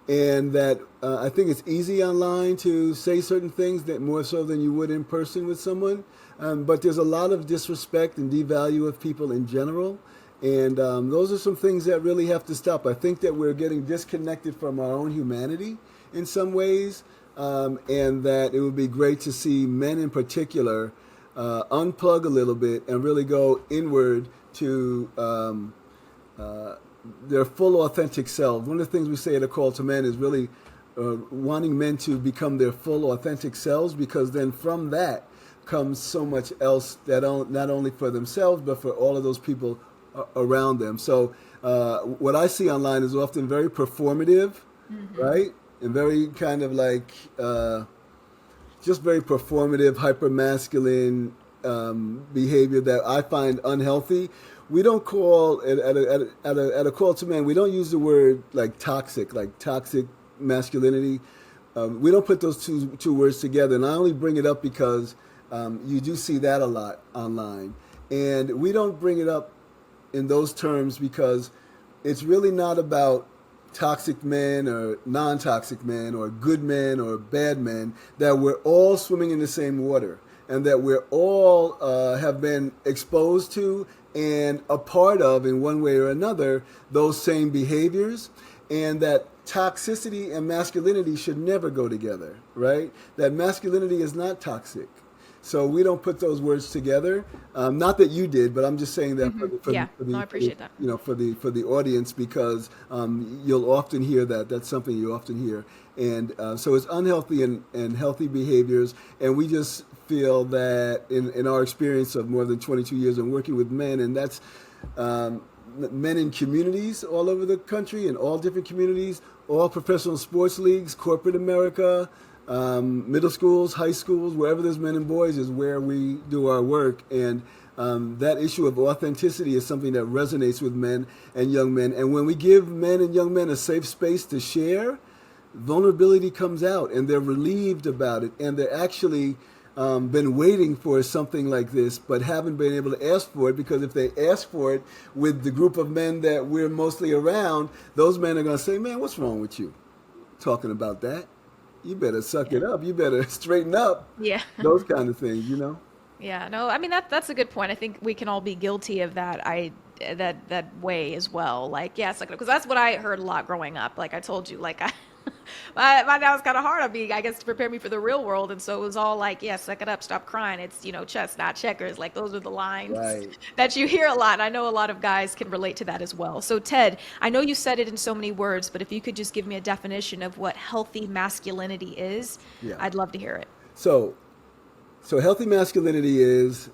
And that I think it's easy online to say certain things, that more so than you would in person with someone. But there's a lot of disrespect and devalue of people in general. And those are some things that really have to stop. I think that we're getting disconnected from our own humanity in some ways. And that it would be great to see men in particular unplug a little bit and really go inward to their full authentic selves. One of the things we say at A Call to Men is really wanting men to become their full authentic selves, because then from that comes so much else, that not only for themselves but for all of those people around them. So what I see online is often very performative, right? And very kind of like just very performative, hyper-masculine behavior that I find unhealthy. We don't call at a Call to Men, we don't use the word like toxic masculinity. We don't put those two words together. And I only bring it up because you do see that a lot online. And we don't bring it up in those terms because it's really not about toxic men or non-toxic men or good men or bad men, that we're all swimming in the same water, and that we're all have been exposed to and a part of, in one way or another, those same behaviors, and that toxicity and masculinity should never go together, right? That masculinity is not toxic. So we don't put those words together. Not that you did, but I'm just saying that I appreciate that. For the audience, because you'll often hear that. That's something you often hear. And so it's unhealthy and healthy behaviors. And we just feel that in our experience of more than 22 years of working with men, and that's men in communities all over the country, in all different communities, all professional sports leagues, corporate America, middle schools, high schools, wherever there's men and boys is where we do our work. And that issue of authenticity is something that resonates with men and young men. And when we give men and young men a safe space to share, vulnerability comes out, and they're relieved about it, and they're actually been waiting for something like this, but haven't been able to ask for it, because if they ask for it with the group of men that we're mostly around, those men are going to say, man, what's wrong with you talking about that? You better suck it up. You better straighten up. Yeah. Those kind of things, you know? Yeah, no, I mean, that's a good point. I think we can all be guilty of that. That way as well. Like, yeah, because that's what I heard a lot growing up. Like I told you, like my dad was kind of hard on me, I guess, to prepare me for the real world. And so it was all like, yeah, suck it up, stop crying. It's, chess, not checkers. Like those are the lines that you hear a lot. And I know a lot of guys can relate to that as well. So Ted, I know you said it in so many words, but if you could just give me a definition of what healthy masculinity is, I'd love to hear it. So healthy masculinity is,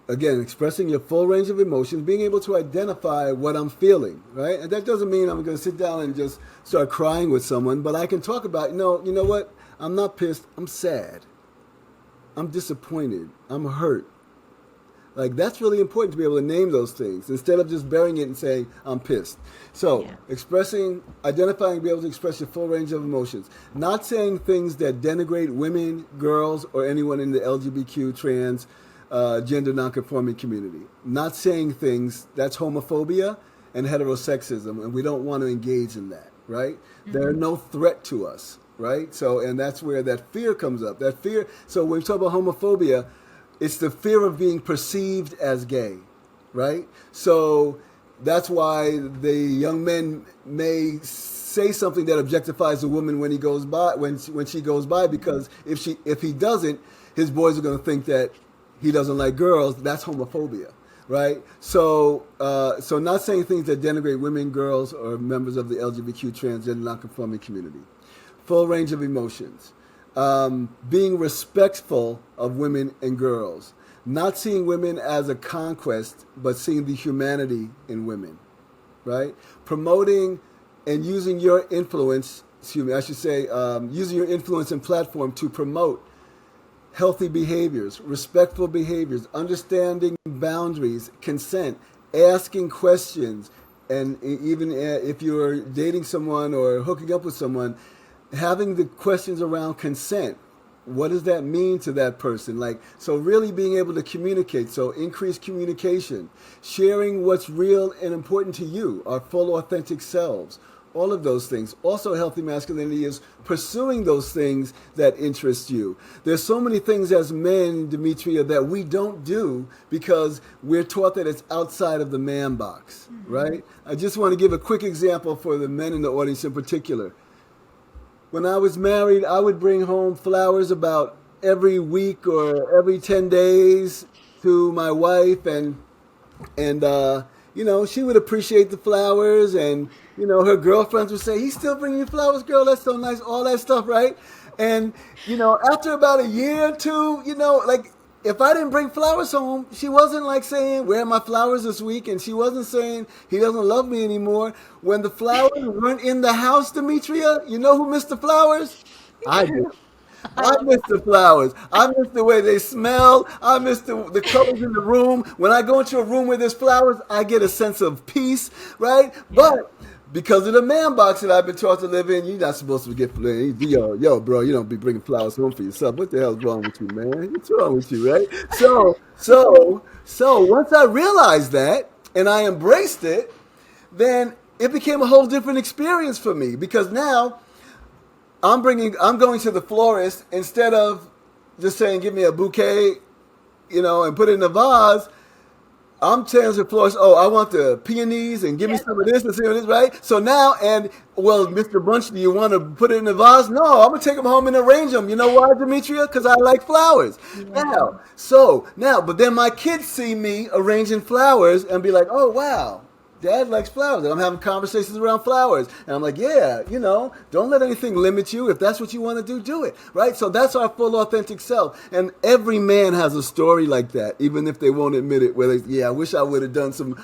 again, expressing your full range of emotions, being able to identify what I'm feeling, right? And that doesn't mean I'm going to sit down and just start crying with someone, but I can talk about, you know what? I'm not pissed. I'm sad. I'm disappointed. I'm hurt. Like, that's really important to be able to name those things instead of just burying it and saying, I'm pissed. So identifying, be able to express your full range of emotions. Not saying things that denigrate women, girls, or anyone in the LGBTQ, trans, gender nonconforming community. Not saying things, that's homophobia and heterosexism, and we don't want to engage in that, right? They're no threat to us, right? So, and that's where that fear comes up. That fear, so when we talk about homophobia, it's the fear of being perceived as gay, right? So that's why the young men may say something that objectifies a woman when he goes by, when she goes by, because if he doesn't, his boys are going to think that he doesn't like girls. That's homophobia, right? So not saying things that denigrate women, girls, or members of the LGBTQ, transgender, nonconforming community. Full range of emotions. being respectful of women and girls, not seeing women as a conquest, but seeing the humanity in women, right? Promoting and using your influence, using your influence and platform to promote healthy behaviors, respectful behaviors, understanding boundaries, consent, asking questions, and even if you're dating someone or hooking up with someone, having the questions around consent. What does that mean to that person? Like, so really being able to communicate. So increased communication, sharing what's real and important to you, our full authentic selves, all of those things. Also, healthy masculinity is pursuing those things that interest you. There's so many things as men, Demetria, that we don't do because we're taught that it's outside of the man box, right? I just want to give a quick example for the men in the audience in particular. When I was married, I would bring home flowers about every week or every 10 days to my wife, and she would appreciate the flowers, and her girlfriends would say, "He's still bringing you flowers, girl. That's so nice." All that stuff, right? And after about a year or two, like, if I didn't bring flowers home, she wasn't like saying, "Where are my flowers this week?" And she wasn't saying, "He doesn't love me anymore." When the flowers weren't in the house, Demetria, you know who missed the flowers? I did. I miss the flowers. I miss the way they smell. I miss the colors in the room. When I go into a room where there's flowers, I get a sense of peace, right? Yeah. But because of the man box that I've been taught to live in, you're not supposed to get flowers. Yo, bro, you don't be bringing flowers home for yourself. What the hell's wrong with you, man? What's wrong with you, right? So once I realized that and I embraced it, then it became a whole different experience for me, because now I'm going to the florist, instead of just saying, "Give me a bouquet," and put it in a vase. I'm saying to the florist, "Oh, I want the peonies, and give me some of this and some of this," right? So now, Mr. Bunch, do you want to put it in a vase? No, I'm going to take them home and arrange them. You know why, Demetria? Because I like flowers. Yeah. But then my kids see me arranging flowers and be like, "Oh, wow. Dad likes flowers," and I'm having conversations around flowers. And I'm like, yeah, don't let anything limit you. If that's what you want to do it, right? So that's our full authentic self. And every man has a story like that, even if they won't admit it, where I wish I would have done some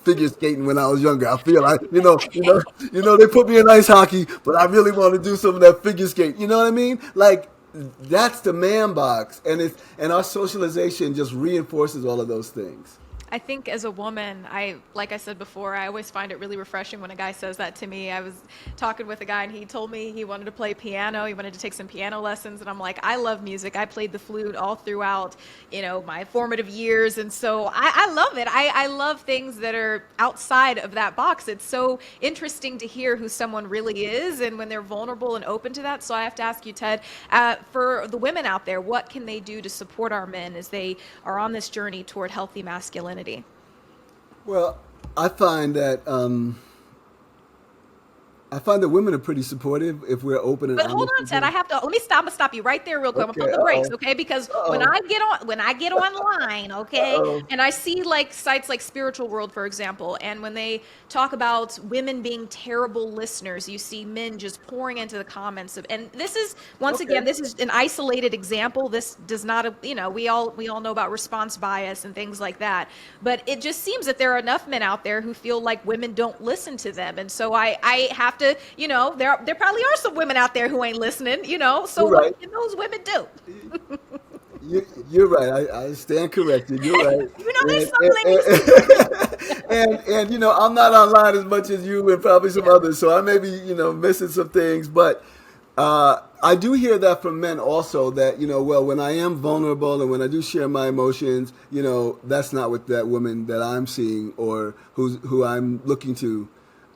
figure skating when I was younger. I feel like, they put me in ice hockey, but I really want to do some of that figure skate. You know what I mean? Like, that's the man box. And our socialization just reinforces all of those things. I think as a woman, like I said before, I always find it really refreshing when a guy says that to me. I was talking with a guy and he told me he wanted to play piano. He wanted to take some piano lessons. And I'm like, I love music. I played the flute all throughout, my formative years. And so I love it. I love things that are outside of that box. It's so interesting to hear who someone really is and when they're vulnerable and open to that. So I have to ask you, Ted, for the women out there, what can they do to support our men as they are on this journey toward healthy masculinity? Well, I find that women are pretty supportive if we're open and honest. But hold on, Ted. I'm gonna stop you right there real quick. I'm gonna put the brakes, okay? Because when I get online, okay, and I see like sites like Spiritual World, for example, and when they talk about women being terrible listeners, you see men just pouring into the comments and this is again, this is an isolated example. This does not, we all know about response bias and things like that. But it just seems that there are enough men out there who feel like women don't listen to them, and so I have to, there probably are some women out there who ain't listening, so what can those women do? You're right. I stand corrected. You're right. There's some ladies. And I'm not online as much as you and probably some others, so I may be, missing some things. But I do hear that from men also, that, when I am vulnerable and when I do share my emotions, that's not what that woman that I'm seeing or who I'm looking to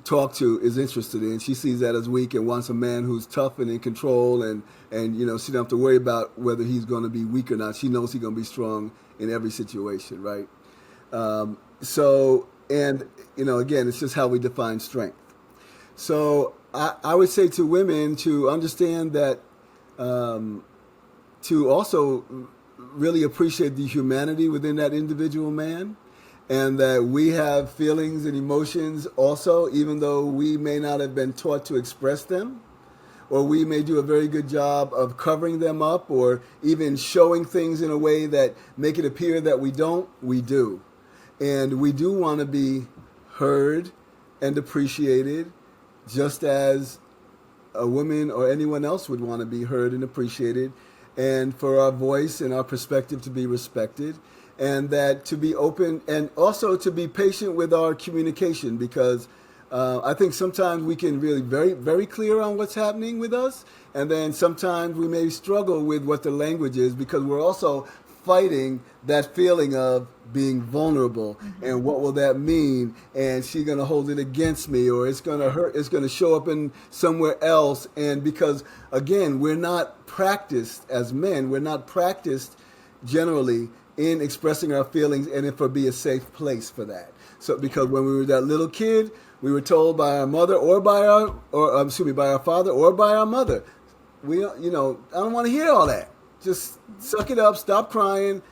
talk to is interested in. She sees that as weak and wants a man who's tough and in control, and she don't have to worry about whether he's going to be weak or not. She knows he's going to be strong in every situation, right? Again, it's just how we define strength. So I would say to women to understand that, to also really appreciate the humanity within that individual man, and that we have feelings and emotions also, even though we may not have been taught to express them. or we may do a very good job of covering them up or even showing things in a way that make it appear that we don't. We do. And we do want to be heard and appreciated just as a woman or anyone else would want to be heard and appreciated, and for our voice and our perspective to be respected, and that to be open and also to be patient with our communication, because I think sometimes we can really very, very clear on what's happening with us, and then sometimes we may struggle with what the language is because we're also fighting that feeling of being vulnerable, and what will that mean, and she's going to hold it against me, or it's going to hurt, it's going to show up in somewhere else. And because again, we're not practiced as men, we're not practiced generally in expressing our feelings and if it be a safe place for that. So because when we were that little kid, we were told by our mother or by our father or by our mother, I don't want to hear all that. Just suck it up, stop crying,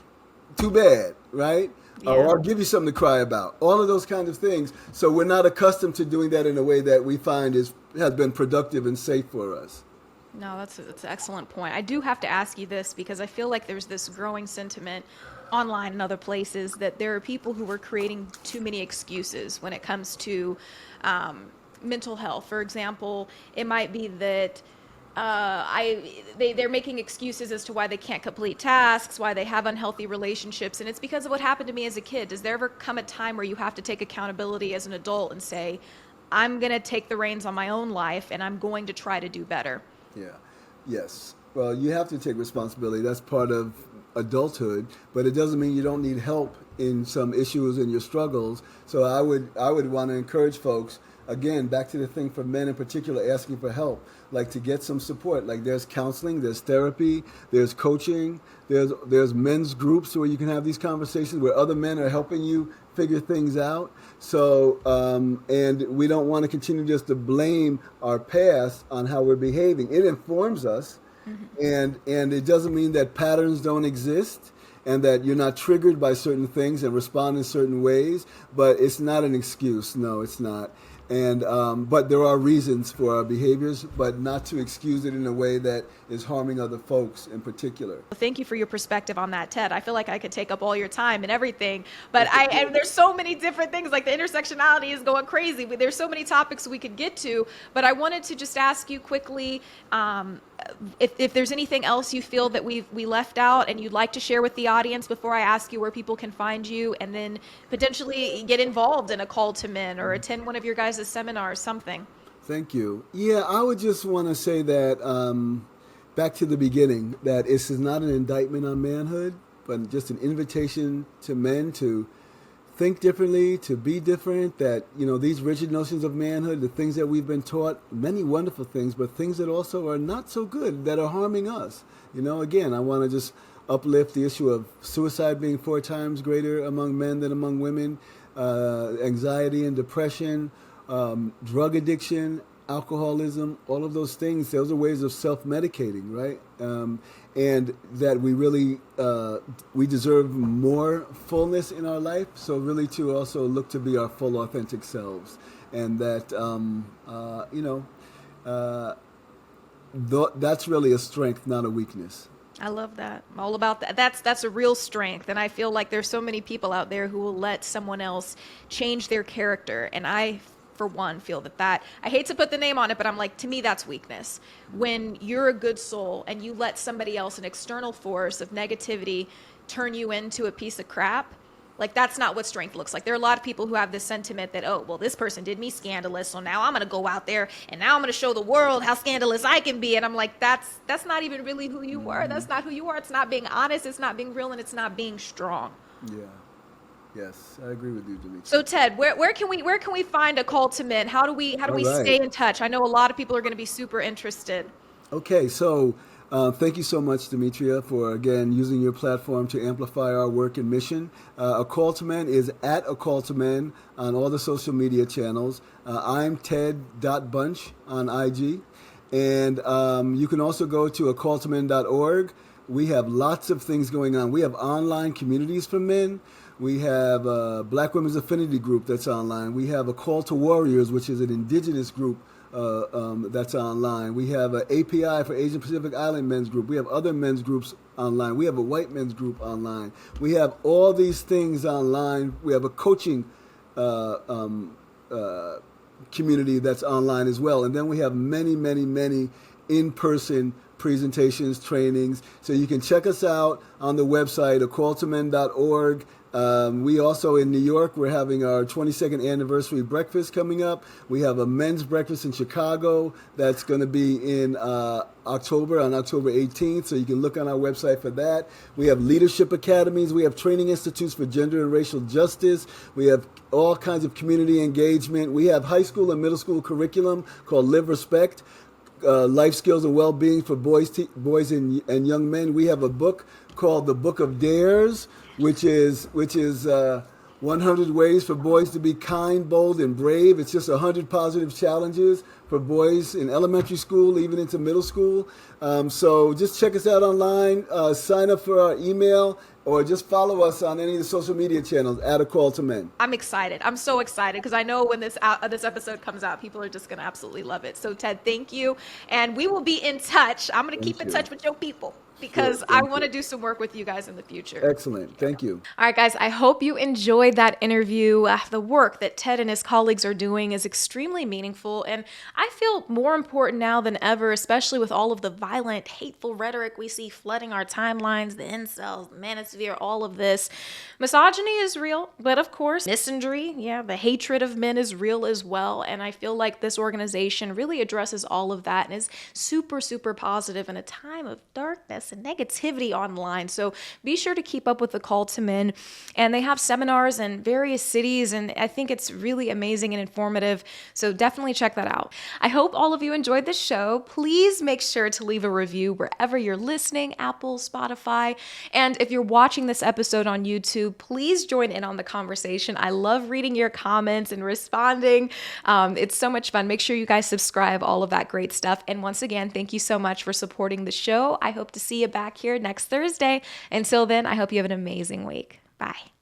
too bad, right? Yeah. Or I'll give you something to cry about. All of those kinds of things. So we're not accustomed to doing that in a way that we find has been productive and safe for us. No, that's an excellent point. I do have to ask you this because I feel like there's this growing sentiment online and other places that there are people who are creating too many excuses when it comes to mental health. For example, it might be that they're making excuses as to why they can't complete tasks, why they have unhealthy relationships, and it's because of what happened to me as a kid. Does there ever come a time where you have to take accountability as an adult and say, I'm going to take the reins on my own life and I'm going to try to do better? Yeah. Yes. Well, you have to take responsibility. That's part of adulthood, but it doesn't mean you don't need help in some issues and your struggles. So I would want to encourage folks, again, back to the thing for men in particular, asking for help, like to get some support. Like there's counseling, there's therapy, there's coaching, there's men's groups where you can have these conversations where other men are helping you figure things out. So, and we don't want to continue just to blame our past on how we're behaving. It informs us, and it doesn't mean that patterns don't exist and that you're not triggered by certain things and respond in certain ways, but it's not an excuse. No, it's not. And but there are reasons for our behaviors, but not to excuse it in a way that is harming other folks in particular. Thank you for your perspective on that, Ted. I feel like I could take up all your time and everything, but and there's so many different things, like the intersectionality is going crazy. There's so many topics we could get to, but I wanted to just ask you quickly, if there's anything else you feel that we left out and you'd like to share with the audience before I ask you where people can find you, and then potentially get involved in a call to men or attend one of your guys' seminars, something. Thank you. Yeah, I would just want to say that back to the beginning, that this is not an indictment on manhood, but just an invitation to men to think differently, to be different, that, these rigid notions of manhood, the things that we've been taught, many wonderful things, but things that also are not so good, that are harming us. Again, I want to just uplift the issue of suicide being 4 times greater among men than among women, anxiety and depression, drug addiction, alcoholism, all of those things. Those are ways of self-medicating, right? And that we really, we deserve more fullness in our life. So really to also look to be our full, authentic selves. And that, that's really a strength, not a weakness. I love that. I'm all about that. That's a real strength. And I feel like there's so many people out there who will let someone else change their character. And I, for one, feel that I hate to put the name on it, but I'm like, to me, that's weakness. When you're a good soul and you let somebody else, an external force of negativity, turn you into a piece of crap, like that's not what strength looks like. There are a lot of people who have this sentiment that, oh, well, this person did me scandalous, so now I'm going to go out there and now I'm going to show the world how scandalous I can be. And I'm like, that's not even really who you are. That's not who you are. It's not being honest. It's not being real, and it's not being strong. Yeah. Yes, I agree with you, Demetria. So Ted, where can we find a call to men? How do we stay in touch? I know a lot of people are going to be super interested. Okay, so thank you so much, Demetria, for again using your platform to amplify our work and mission. A Call to Men is at A Call to Men on all the social media channels. I'm ted.bunch on IG, and you can also go to acalltomen.org. We have lots of things going on. We have online communities for men. We have a Black Women's Affinity group that's online. We have a Call to Warriors, which is an indigenous group that's online. We have an API for Asian Pacific Island men's group. We have other men's groups online. We have a white men's group online. We have all these things online. We have a coaching community that's online as well. And then we have many, many, many in-person presentations, trainings. So you can check us out on the website, acalltomen.org. We also, in New York, we're having our 22nd anniversary breakfast coming up. We have a men's breakfast in Chicago that's going to be in October, on October 18th, so you can look on our website for that. We have leadership academies. We have training institutes for gender and racial justice. We have all kinds of community engagement. We have high school and middle school curriculum called Live Respect, life skills and well-being for boys and young men. We have a book called The Book of Dares, which is 100 ways for boys to be kind, bold, and brave. It's just 100 positive challenges for boys in elementary school, even into middle school. So just check us out online, sign up for our email, or just follow us on any of the social media channels at A Call to Men. I'm excited. I'm so excited because I know when this episode comes out, people are just going to absolutely love it. So Ted, thank you. And we will be in touch. I'm going to keep in touch with your people, because I want to do some work with you guys in the future. Excellent. Thank you. All right, guys, I hope you enjoyed that interview. The work that Ted and his colleagues are doing is extremely meaningful, and I feel more important now than ever, especially with all of the violent, hateful rhetoric we see flooding our timelines, the incels, the manosphere, all of this. Misogyny is real, but of course, misandry, the hatred of men is real as well, and I feel like this organization really addresses all of that and is super, super positive in a time of darkness and negativity online. So be sure to keep up with the Call to Men. And they have seminars in various cities, and I think it's really amazing and informative. So definitely check that out. I hope all of you enjoyed this show. Please make sure to leave a review wherever you're listening, Apple, Spotify. And if you're watching this episode on YouTube, please join in on the conversation. I love reading your comments and responding. It's so much fun. Make sure you guys subscribe, all of that great stuff. And once again, thank you so much for supporting the show. I hope to see you back here next Thursday. Until then, I hope you have an amazing week. Bye.